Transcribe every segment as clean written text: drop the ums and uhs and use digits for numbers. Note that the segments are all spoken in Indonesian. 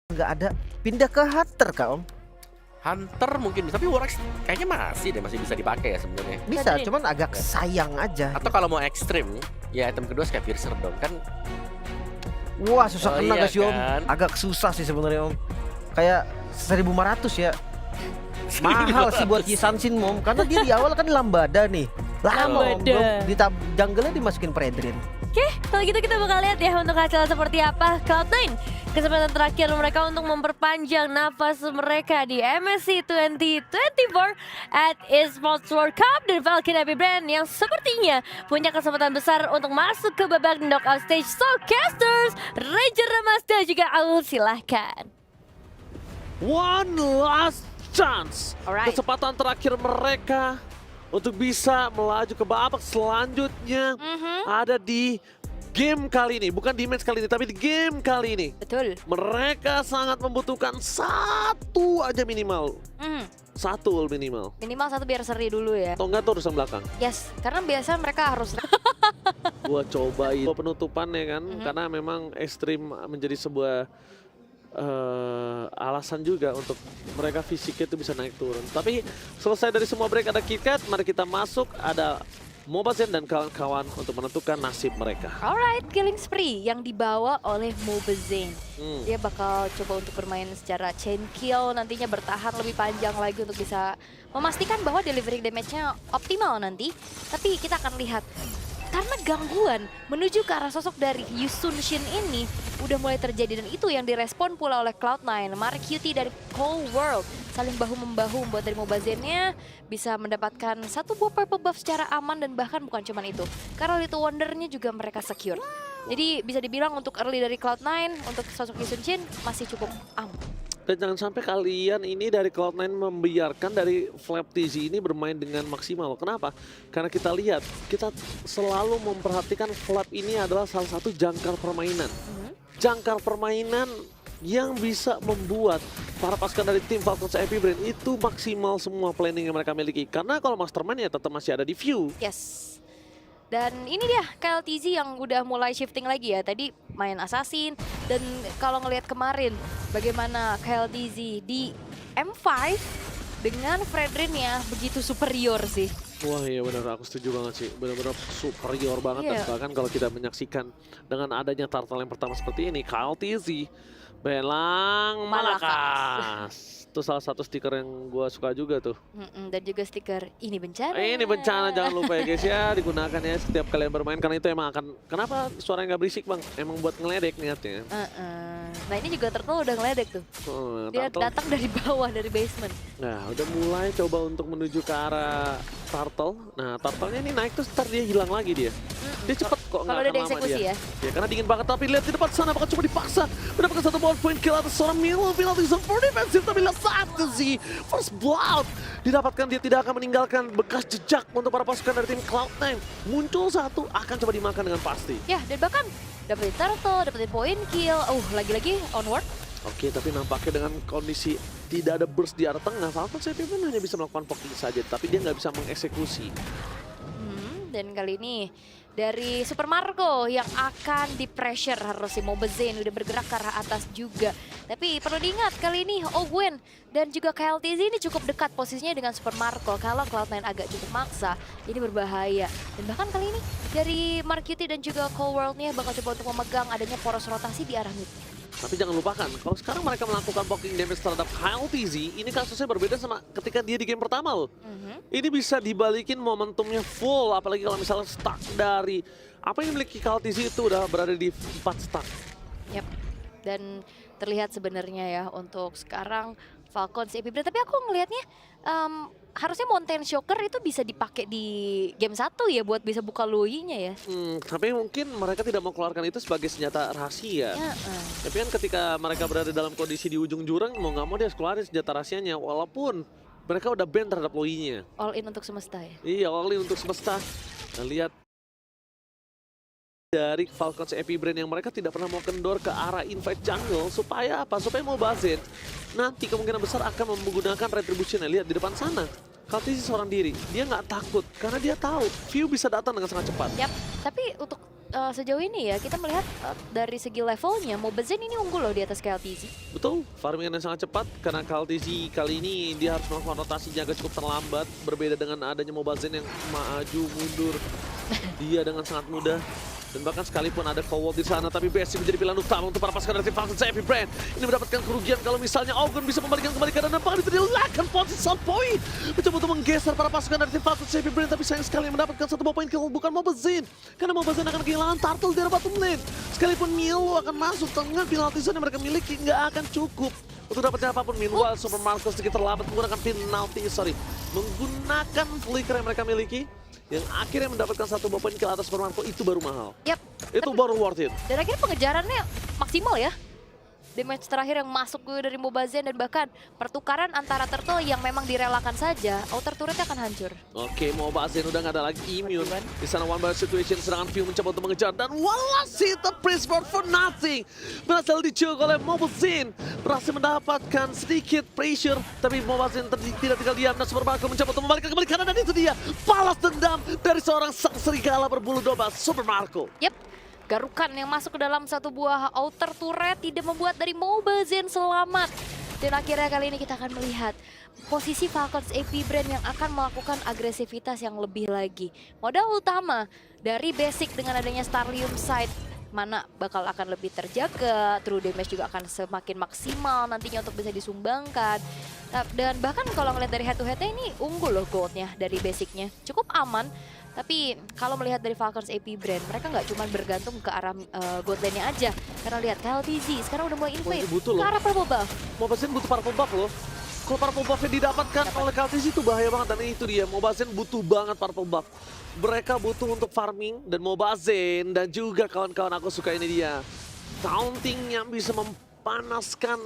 Nggak ada, pindah ke Hunter Kak Om. Hunter mungkin bisa, tapi Warx kayaknya masih bisa dipakai ya sebenarnya. Bisa, Benerin. cuman agak sayang aja. Atau kalau mau ekstrim, ya item kedua kayak Piercer dong kan. Wah susah Oh, kena iya guys Om. kan? Agak susah sih sebenarnya Om. Kayak 1.500 ya. Mahal sih buat Yisanshin Om, karena dia di awal kan Lambada nih. Lama Om, Lambada. belum di jungle-nya dimasukin Predrin. Oke, kalau gitu kita bakal lihat ya untuk hasilnya seperti apa. Cloud9, kesempatan terakhir mereka untuk memperpanjang nafas mereka di MSC 2024 at Esports World Cup, dan Valkyrie Happy Brand yang sepertinya punya kesempatan besar untuk masuk ke babak knockout stage. So casters, Ranger Ramazda juga Aul, silahkan. One last chance. Alright. Kesempatan terakhir mereka untuk bisa melaju ke babak selanjutnya ada di game kali ini. Bukan di match kali ini, tapi di game kali ini. Betul. Mereka sangat membutuhkan satu aja minimal. Satu minimal. Minimal satu biar seri dulu ya. Atau enggak tuh urusan belakang. Yes, karena biasa mereka harus Gua cobain penutupannya kan. Karena memang ekstrim menjadi sebuah alasan juga untuk mereka fisiknya itu bisa naik turun. Tapi selesai dari semua break ada KitKat, mari kita masuk, ada Mobazen dan kawan-kawan untuk menentukan nasib mereka. Alright, Killing Spree yang dibawa oleh Mobazen. Dia bakal coba untuk bermain secara chain kill, nantinya bertahan lebih panjang lagi untuk bisa memastikan bahwa delivery damage-nya optimal nanti. Tapi kita akan lihat, karena gangguan menuju ke arah sosok dari Yusunshin ini udah mulai terjadi, dan itu yang direspon pula oleh Cloud9. Mark QT dari Cold World saling bahu-membahu membuat dari Mobazen-nya bisa mendapatkan satu buah purple buff secara aman, dan bahkan bukan cuma itu, karena Little Wonder-nya juga mereka secure. Jadi bisa dibilang untuk early dari Cloud9 untuk sosok Yusunshin masih cukup aman. Dan jangan sampai kalian ini dari Cloud9 membiarkan dari Flap TZ ini bermain dengan maksimal. Kenapa? Karena kita lihat, kita selalu memperhatikan Flap ini adalah salah satu jangkar permainan. Jangkar permainan yang bisa membuat para pasukan dari tim Falcons Happy Brand itu maksimal semua planning yang mereka miliki. Karena kalau Mastermind ya tetap masih ada di view. Yes. Dan ini dia KLTZ yang udah mulai shifting lagi ya. Tadi main Assassin, dan kalau ngelihat kemarin bagaimana KLTZ di M5 dengan Fredrin ya begitu superior sih. Wah iya benar, aku setuju banget sih. Benar-benar superior banget. Dan bahkan kalau kita menyaksikan dengan adanya turtle yang pertama seperti ini, KLTZ Belang Malakas. Itu salah satu stiker yang gua suka juga tuh. Dan juga stiker ini bencana. Ini bencana, jangan lupa ya guys ya, digunakan ya setiap kalian bermain, karena itu emang akan, kenapa suaranya nggak berisik bang? Emang buat ngeledek niatnya. Nah ini juga turtle udah ngeledek tuh. Dia datang dari bawah, dari basement. Nah udah mulai coba untuk menuju ke arah turtle. Nah turtle-nya ini naik terus ntar dia hilang lagi dia. Dia cepet kok, Kalau nggak udah akan lama dieksekusi dia. ya. Ya karena dingin banget, tapi lihat di depan sana bakal cuma dipaksa. Mendapatkan satu point kill atas seorang Milo. Penalti zone for defensive, tapi lihat satu sih. First blood didapatkan, dia tidak akan meninggalkan bekas jejak untuk para pasukan dari tim Cloud9. Muncul satu, akan coba dimakan dengan pasti. Ya, dan bahkan dapetin turtle, dapetin point kill. Lagi-lagi onward. Oke, tapi nampaknya dengan kondisi tidak ada burst di arah tengah, Falcons Happy Brand hanya bisa melakukan poking saja, tapi dia nggak bisa mengeksekusi. Dan kali ini dari Super Marco yang akan di pressure, harus si Mobazen udah bergerak ke arah atas juga. Tapi perlu diingat kali ini Ogwen dan juga KLTZ ini cukup dekat posisinya dengan Super Marco. Kalau Cloud9 agak cukup maksa, ini berbahaya. Dan bahkan kali ini dari Marquity dan juga Cold World-nya bakal coba untuk memegang adanya poros rotasi di arah mid. Tapi jangan lupakan, kalau sekarang mereka melakukan poking damage terhadap KLTZ, ini kasusnya berbeda sama ketika dia di game pertama loh. Ini bisa dibalikin momentumnya full, apalagi kalau misalnya stuck dari apa yang dimiliki KLTZ itu udah berada di 4 stuck. Yap, dan terlihat sebenarnya ya untuk sekarang Falcons Happy Brand. Tapi aku ngelihatnya harusnya Mountain Shocker itu bisa dipakai di game 1 ya buat bisa buka Lui-nya ya. Tapi mungkin mereka tidak mau keluarkan itu sebagai senjata rahasia. Tapi kan ketika mereka berada dalam kondisi di ujung jurang, mau nggak mau dia harus keluarin senjata rahasianya, walaupun mereka udah ban terhadap Lui-nya. All in untuk semesta ya. Iya, all in untuk semesta. Nah, lihat dari Falcons Happy Brand yang mereka tidak pernah mau kendor ke arah invite jungle, supaya apa? Supaya Mobazen nanti kemungkinan besar akan menggunakan retribution. Lihat di depan sana, KLTZ seorang diri, dia nggak takut karena dia tahu view bisa datang dengan sangat cepat. Yap, tapi untuk sejauh ini ya kita melihat dari segi levelnya Mobile Zen ini unggul loh di atas KLTZ. Betul, farming yang sangat cepat karena KLTZ kali ini dia harus melakukan rotasinya agak cukup terlambat. Berbeda dengan adanya Mobile Zen yang maju mundur. Dia dengan sangat mudah. Dan bahkan sekalipun ada Cold di sana, tapi Basic menjadi pilihan utama untuk para pasukan dari Falcons Epic Brand. Ini mendapatkan kerugian kalau misalnya Ogun bisa membalikan kembali keadaan dan bahkan itu dilakukan posisi salt point. Mencoba untuk menggeser para pasukan dari Falcons Epic Brand, tapi sayang sekali mendapatkan satu buah poin kill bukan Mobile Zen. Karena Mobile Zen akan kehilangan turtle di bottom lane. Sekalipun Milo akan masuk tengah penalti zone yang mereka miliki nggak akan cukup untuk dapatnya apapun. Meanwhile, Super Marco sedikit terlambat menggunakan menggunakan flicker yang mereka miliki. Yang akhirnya mendapatkan satu buah poin kill atas Super Marco itu baru mahal. Yap. Itu baru worth it. Dan akhirnya pengejarannya maksimal ya. Damage terakhir yang masuk dari Mobile Zen dan bahkan pertukaran antara turtle yang memang direlakan saja, outer turretnya akan hancur. Oke, Mobile Zen udah nggak ada lagi immune. Di sana one by situation, serangan View mencoba untuk mengejar dan Wallace the Priestborn for nothing. Berhasil diculik oleh Mobile Zen. Berhasil mendapatkan sedikit pressure, tapi Mobile Zen tidak tinggal diam dan Super Marco mencoba untuk membalikkan kembali kanan dan itu dia balas dendam dari seorang sang serigala berbulu domba Super Marco. Yap. Garukan yang masuk ke dalam satu buah outer turret tidak membuat dari Mobile Zen selamat. Dan akhirnya kali ini kita akan melihat posisi Falcons AP Brand yang akan melakukan agresivitas yang lebih lagi. Modal utama dari Basic dengan adanya Starlium Sight mana bakal akan lebih terjaga, true damage juga akan semakin maksimal nantinya untuk bisa disumbangkan. Dan bahkan kalau ngeliat dari head to headnya ini unggul loh goldnya dari Basicnya. Cukup aman. Tapi kalau melihat dari Falcons AP Brand, mereka nggak cuma bergantung ke arah gold lane-nya aja. Karena lihat KLTZ sekarang udah mulai invade ke arah purple buff. Mobile Zen butuh purple buff loh. Kalau purple buff-nya didapatkan oleh KLTZ itu bahaya banget. Dan itu dia, Mobile Zen butuh banget purple buff. Mereka butuh untuk farming dan Mobile Zen dan juga kawan-kawan aku suka ini dia. Taunting yang bisa mempanaskan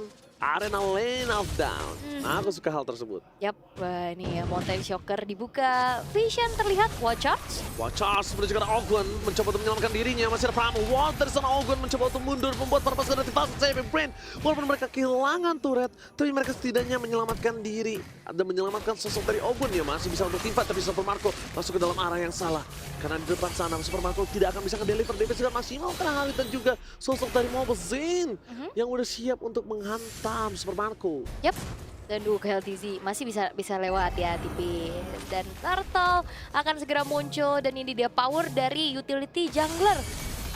arena lane of down. Aku suka hal tersebut. Yap, wah ini ya Mountain Shocker dibuka. Vision terlihat, watch out. Watch out, menuju ke arah Ogun, mencoba untuk menyelamatkan dirinya. Masih ada Pramo, dari sana Ogun mencoba untuk mundur, membuat para pasukan dari Falcons Epic Brand. Walaupun mereka kehilangan turret, tapi mereka setidaknya menyelamatkan diri. Dan menyelamatkan sosok dari Ogun ya, masih bisa untuk teamfight, tapi Super Marco masuk ke dalam arah yang salah. Karena di depan sana Super Marco tidak akan bisa ngedeliver damage dengan maksimal. Karena hal itu dan juga sosok dari Mobile Zen yang udah siap untuk menghantam Super Marco. Yap. Dan KLTZ masih bisa lewat ya tipis. Dan Turtle akan segera muncul dan ini dia power dari utility jungler.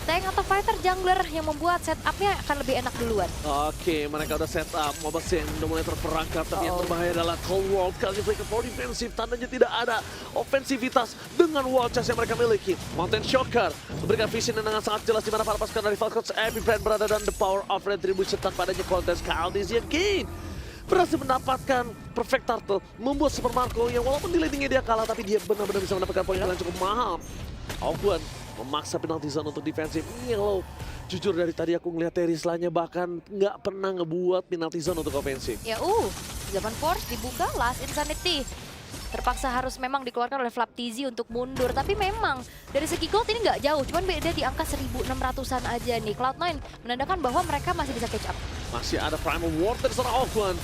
Tank atau fighter jungler yang membuat setupnya akan lebih enak duluan. Oke, mereka udah set up. Mobile Zen udah mulai terperangkap. Tapi yang berbahaya adalah Cold World. Kali ini mereka for defensif. Tandanya tidak ada ofensivitas dengan wall chest yang mereka miliki. Mountain Shocker memberikan vision dengan sangat jelas di mana para pasukan dari Falcons Epic Brand berada dan the power of retribution tanpa adanya kontes KLTZ again. Berhasil mendapatkan perfect turtle, membuat Super Marco yang walaupun di laning-nya dia kalah, tapi dia benar-benar bisa mendapatkan poin yang cukup mahal. Ogun memaksa penalti zone untuk defensif. Milo, jujur dari tadi aku ngeliat Terizlanya bahkan nggak pernah ngebuat penalti zone untuk ofensif. Ya zaman Force dibuka Last Insanity. Terpaksa harus memang dikeluarkan oleh FlapTZ untuk mundur. Tapi memang dari segi gold ini nggak jauh, cuman beda di angka 1600-an aja nih. Cloud9 menandakan bahwa mereka masih bisa catch up. Masih ada Primal War dari seorang Ogun.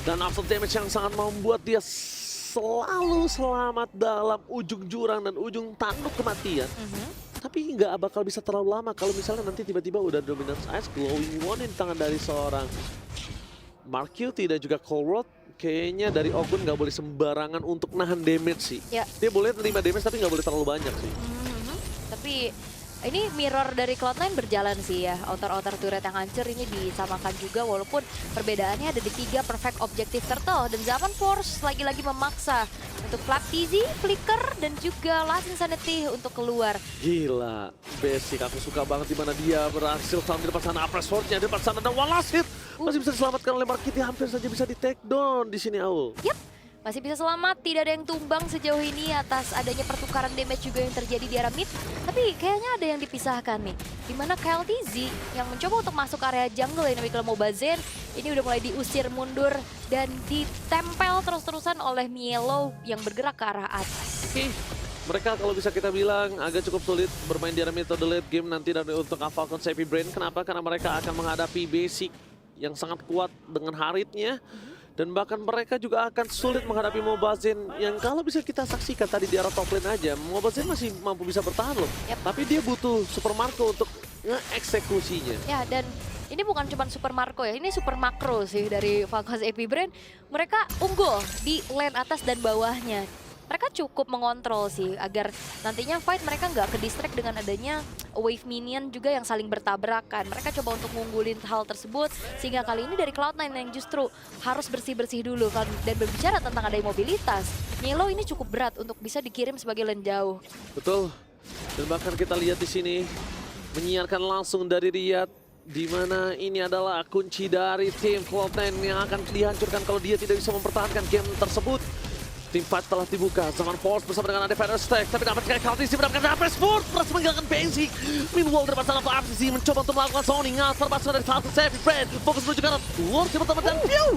Dan absolute damage yang sangat membuat dia selalu selamat dalam ujung jurang dan ujung tanduk kematian. Tapi nggak bakal bisa terlalu lama kalau misalnya nanti tiba-tiba udah Dominance Ice, Glowing One di tangan dari seorang Marquette dan juga Cold. Kayaknya dari Ogun nggak boleh sembarangan untuk nahan damage sih. Ya. Dia boleh terima damage tapi nggak boleh terlalu banyak sih. Tapi ini mirror dari Cloud9 berjalan sih ya. Outer turret yang hancur ini disamakan juga walaupun perbedaannya ada di 3 perfect objective turtle. Dan Zaman Force lagi-lagi memaksa untuk FlapTZ, Flicker, dan juga Last Insanity untuk keluar. Gila, Basic aku suka banget di mana dia berhasil tahun di depan sana. Press Sword-nya di depan sana dan Wallace hit. Masih bisa diselamatkan oleh Marquette, hampir saja bisa di take down di sini Aul. Yap. Masih bisa selamat, tidak ada yang tumbang sejauh ini atas adanya pertukaran damage juga yang terjadi di arah mid. Tapi kayaknya ada yang dipisahkan nih. Dimana KLTZ yang mencoba untuk masuk area jungle yang dimiliki Mobile Zen ini udah mulai diusir mundur dan ditempel terus-terusan oleh Mielo yang bergerak ke arah atas. Oke. Mereka kalau bisa kita bilang agak cukup sulit bermain di arah metode late game nanti dan untuk Falcons Epic Brand. Kenapa? Karena mereka akan menghadapi Basic yang sangat kuat dengan Haritnya. Dan bahkan mereka juga akan sulit menghadapi Mobazin yang kalau bisa kita saksikan tadi di arah top lane aja, Mobazin masih mampu bisa bertahan loh. Yap. Tapi dia butuh Super Marco untuk nge-eksekusinya. Ya, dan ini bukan cuma super Marco ya, ini super makro sih dari Falcons AP Brand. Mereka unggul di lane atas dan bawahnya. Mereka cukup mengontrol sih agar nantinya fight mereka nggak ke-distract dengan adanya wave minion juga yang saling bertabrakan. Mereka coba untuk ngunggulin hal tersebut sehingga kali ini dari Cloud9 yang justru harus bersih-bersih dulu kan. Dan berbicara tentang adanya mobilitas, Nilo ini cukup berat untuk bisa dikirim sebagai lane jauh. Betul. Dan bahkan kita lihat di sini menyiarkan langsung dari Riyadh, di mana ini adalah kunci dari tim Cloud9 yang akan dihancurkan kalau dia tidak bisa mempertahankan game tersebut. Tim fight telah dibuka, Zaman Force bersama dengan Defender Stack, tapi dapatkan Kaltisi, mendapatkan Press Force, berhasil meninggalkan basic. Meanwhile dari pasangan FCC mencoba untuk melakukan zoning, terbasar dari Falcons AP Brand, fokus menuju ke arah Lord yang pertama dan Pew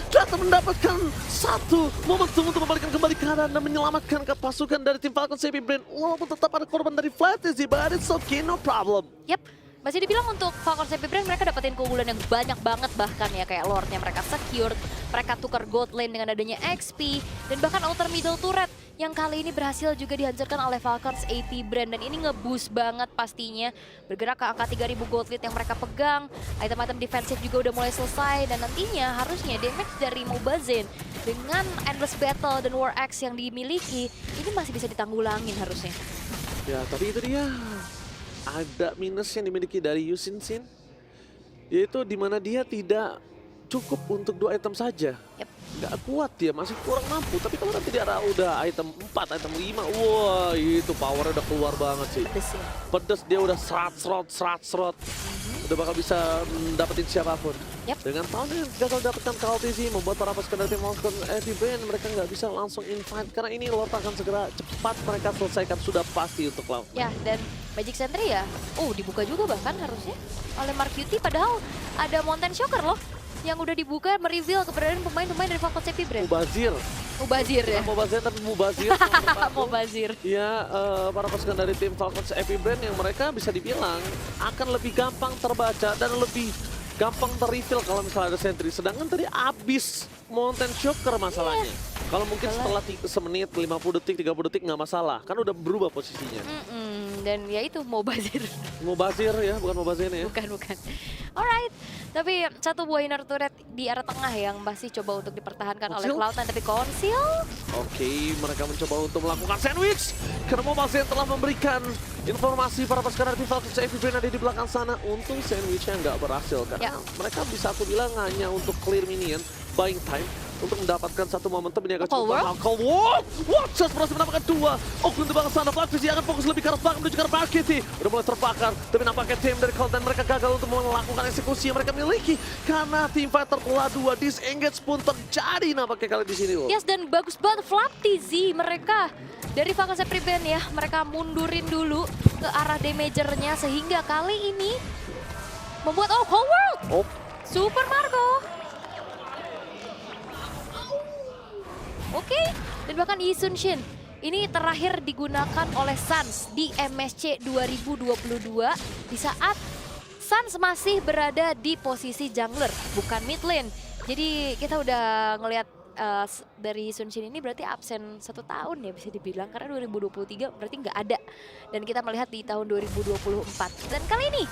datang mendapatkan satu momentum untuk membalikkan kembali keadaan dan menyelamatkan ke pasukan dari tim Falcons AP Brand, walaupun tetap ada korban dari Flatzy, but it's okay, no problem. Yap, masih dibilang untuk Falcons AP Brand mereka dapetin keunggulan yang banyak banget bahkan ya, kayak Lordnya mereka secured, mereka tukar gold lane dengan adanya XP, dan bahkan outer middle turret yang kali ini berhasil juga dihancurkan oleh Falcons AP Brand, dan ini nge-boost banget pastinya bergerak ke angka 3000 gold lead yang mereka pegang. Item-item defensif juga udah mulai selesai dan nantinya harusnya damage dari Mobazin dengan Endless Battle dan War Axe yang dimiliki ini masih bisa ditanggulangin harusnya. Ya, tapi itu dia. Ada minus yang dimiliki dari Yusin Sin, yaitu dimana dia tidak cukup untuk 2 item saja. Yep. Nggak kuat dia, masih kurang mampu. Tapi kalau nanti dia udah item 4, item 5, wah itu powernya udah keluar banget sih. Pedes ya. Pedes, dia udah serat. Udah bakal bisa dapetin siapapun. Yep. Dengan tahun yang gagal dapatkan Kaltisi, membuat para pasukan dari tim Falcons AP Brand mereka nggak bisa langsung invite karena ini Lord akan segera cepat mereka selesaikan, sudah pasti untuk Cloud. Ya, dan Magic Sentry ya, dibuka juga bahkan harusnya oleh Mark Cutie, padahal ada Mountain Shocker loh yang udah dibuka mereveal keberadaan pemain-pemain dari Falcons AP Brand. Mubazir ya. Mubazir tapi Mubazir. Mubazir. Ya, para pasukan dari tim Falcons AP Brand yang mereka bisa dibilang akan lebih gampang terbaca dan lebih gampang ter-reveal kalau misalnya ada sentry. Sedangkan tadi abis Mountain Shocker masalahnya. Kalau mungkin setelah semenit, 50 detik, 30 detik nggak masalah. Kan udah berubah posisinya. Dan ya itu Mubazir. Mubazir ya, bukan Mubazir ya. Bukan. Alright. Tapi satu buah inner turret di arah tengah yang masih coba untuk dipertahankan oleh Cloud9, tapi Konsil. Oke, mereka mencoba untuk melakukan sandwich. Karena Mubazir telah memberikan informasi para pasukan dari Falcons AP Brand ada di belakang sana. Untung sandwichnya nggak berhasil. Karena mereka bisa aku bilang hanya untuk clear minion, buying time, untuk mendapatkan satu momentum ini akan cukup mahal. Cold War! Watchers berhasil mendapatkan 2. Ogun di belakang sana, Flatzy akan fokus lebih ke arah belakang menuju ke arah Kitty. Udah mulai terbakar, tapi nampaknya tim dari Cloud9 mereka gagal untuk melakukan eksekusi yang mereka miliki. Karena tim fighter telah 2, disengage pun terjadi nampaknya kali di sini loh. Yes, dan bagus banget Flatzy mereka dari Falcons AP Brand ya. Mereka mundurin dulu ke arah damagernya sehingga kali ini membuat Cold World! Super Marco! Oke, dan bahkan Yi Sun-shin ini terakhir digunakan oleh Suns di MSC 2022 di saat Suns masih berada di posisi jungler, bukan mid lane. Jadi kita udah ngelihat dari Sun-shin ini berarti absen 1 tahun ya bisa dibilang, karena 2023 berarti nggak ada. Dan kita melihat di tahun 2024. Dan kali ini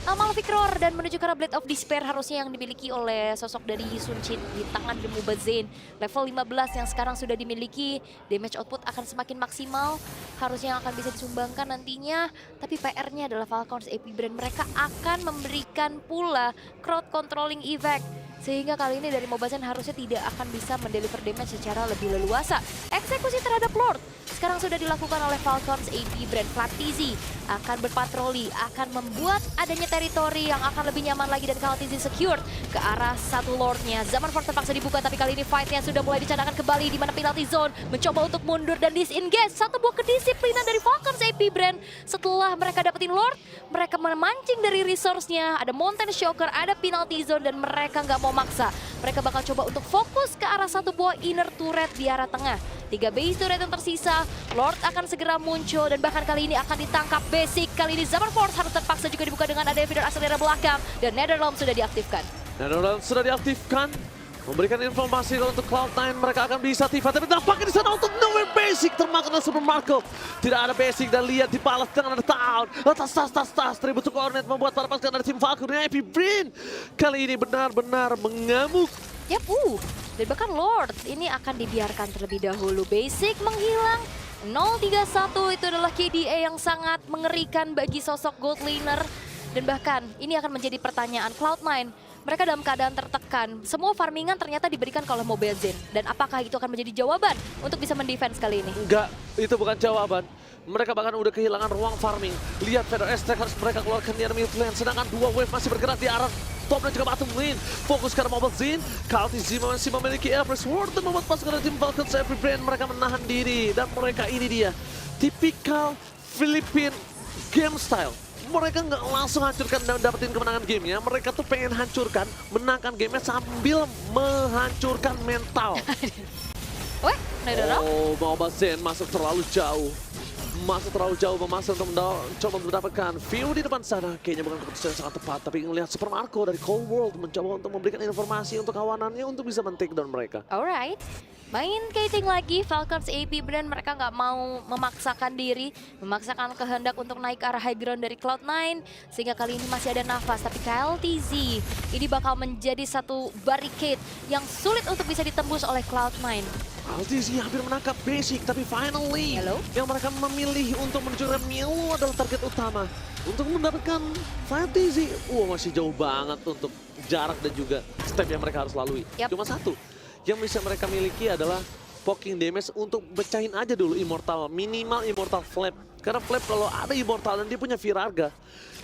Malphite Roar dan menuju ke arah Blade of Despair harusnya yang dimiliki oleh sosok dari Yi Sun-shin di tangan The Mubazin. Level 15 yang sekarang sudah dimiliki, damage output akan semakin maksimal, harusnya yang akan bisa disumbangkan nantinya. Tapi PR-nya adalah Falcons AP Brand mereka akan memberikan pula crowd controlling effect. Sehingga kali ini dari Mobazin harusnya tidak akan bisa mendeliver damage secara lebih leluasa. Eksekusi terhadap Lord sekarang sudah dilakukan oleh Falcons AP Brand. Flatzy akan berpatroli, akan membuat adanya teritori yang akan lebih nyaman lagi, dan Kaltisi secured ke arah satu Lordnya. Zaman Force terpaksa dibuka, tapi kali ini fightnya sudah mulai dicanakan kembali di mana penalty zone mencoba untuk mundur dan disengage. Satu buah kedisiplinan dari Falcons AP Brand. Setelah mereka dapetin Lord, mereka memancing dari resource-nya. Ada Mountain Shocker, ada penalty zone, dan mereka nggak mau maksa. Mereka bakal coba untuk fokus ke arah satu buah inner turret di arah tengah. 3 base turret yang tersisa, Lord akan segera muncul dan bahkan kali ini akan ditangkap basic. Kali ini Zaman Force harus terpaksa juga dibuka dengan ada feeder akselera belakang dan Netherrealm sudah diaktifkan. Netherrealm sudah diaktifkan. Memberikan informasi kalau untuk Cloud9 mereka akan bisa tiba, tapi nampaknya di sana untuk nowhere basic termakan oleh Super Marco. Tidak ada basic dan lihat dibalas dengan ada Town. Tas tribut koordinat membuat para pasukan dari tim Falcon dan Epic Brain kali ini benar-benar mengamuk. Yap, dan bahkan Lord ini akan dibiarkan terlebih dahulu. Basic menghilang. 0-3-1 itu adalah KDA yang sangat mengerikan bagi sosok gold laner. Dan bahkan ini akan menjadi pertanyaan Cloud9. Mereka dalam keadaan tertekan. Semua farmingan ternyata diberikan oleh Mobile Zen. Dan apakah itu akan menjadi jawaban untuk bisa mendefense kali ini? Enggak, itu bukan jawaban. Mereka bahkan udah kehilangan ruang farming. Lihat Feather Aztec harus mereka keluarkan near mid lane. Sedangkan dua wave masih bergerak di arah top dan juga bottom lane. Fokus ke Mobile Zen. Kaltizi masih memiliki Everest Ward dan membuat pasukan dari tim Falcons Every Brand mereka menahan diri. Dan mereka ini dia. Tipikal Philippine game style. Mereka nggak langsung hancurkan dan dapetin kemenangan gamenya. Mereka tuh pengen hancurkan, menangkan gamenya sambil menghancurkan mental. Weh, Oh, Mobile Zen masuk terlalu jauh. Memasuk untuk coba mendapatkan view di depan sana. Kayaknya bukan keputusan yang sangat tepat, tapi ngelihat Super Marco dari Cold World mencoba untuk memberikan informasi untuk kawanannya untuk bisa men-take down mereka. Alright. Main Kating lagi, Falcons AP Brand mereka nggak mau memaksakan diri, memaksakan kehendak untuk naik ke arah high ground dari Cloud9, sehingga kali ini masih ada nafas. Tapi KLTZ ini bakal menjadi satu barricade yang sulit untuk bisa ditembus oleh Cloud9. KLTZ hampir menangkap basic, tapi finally yang mereka memilih untuk menuju Remielu adalah target utama. Untuk mendapatkan KLTZ, masih jauh banget untuk jarak dan juga step yang mereka harus lalui. Cuma satu yang bisa mereka miliki adalah poking damage untuk pecahin aja dulu Immortal, minimal Immortal Flap. Karena Flap kalau ada Immortal dan dia punya Virarga,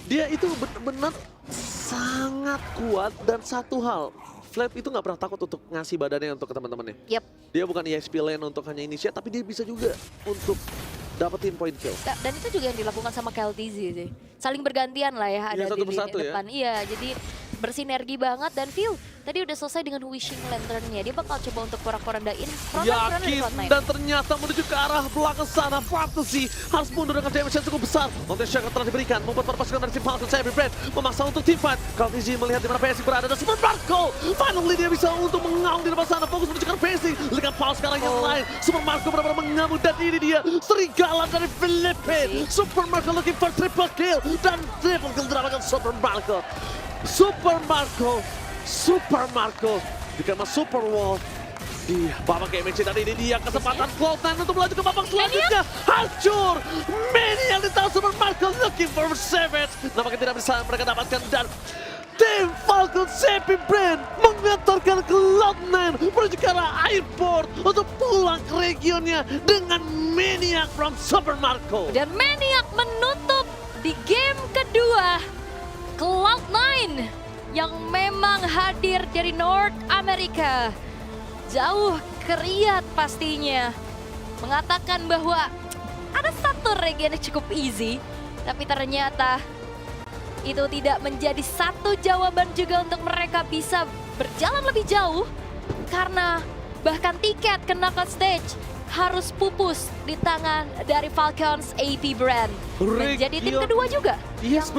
dia itu benar-benar sangat kuat. Dan satu hal, Flap itu nggak pernah takut untuk ngasih badannya untuk ke teman-temannya. Dia bukan EXP lane untuk hanya initiate, tapi dia bisa juga untuk dapetin point kill. Dan itu juga yang dilakukan sama KLTZ sih. Saling bergantian lah ya, ada satu di persatu depan. Iya, jadi bersinergi banget. Dan Phil tadi udah selesai dengan Wishing Lantern-nya. Dia bakal coba untuk porak-porandain yakin dan ternyata menuju ke arah belakang sana. Fantasy harus mundur dengan damage yang cukup besar. Konten Shaker telah diberikan, membuat para pasukan dari tim Falcons Every Brand memaksa untuk team fight. KLTZ melihat di mana Basic berada dan Super Marco finally dia bisa untuk mengaung di depan sana. Fokus menuju ke Basic. Lihat Paul sekarang yang lain. Super Marco benar-benar mengamuk dan ini dia serigala dari Philippines. Super Marco looking for triple kill dan triple kill didapatkan Super Marco. Super Marco dikema Super Wall di babak MHC dan ini dia kesempatan Cloud9 untuk melaju ke babak selanjutnya. Hancur! Maniac ditahan Super Marco looking for Savage. Nampaknya tidak bisa mereka dapatkan dan tim Falcon Epic Brand mengantarkan Cloud9 menuju ke arah airport untuk pulang ke regionnya dengan Maniac from Super Marco. Dan Maniac menutup di game kedua. Cloud9 yang memang hadir dari North America. Jauh ke Riyadh pastinya. Mengatakan bahwa ada satu region yang cukup easy. Tapi ternyata itu tidak menjadi satu jawaban juga untuk mereka bisa berjalan lebih jauh. Karena bahkan tiket ke knockout stage harus pupus di tangan dari Falcons AP Brand. Menjadi tim kedua juga. Yes,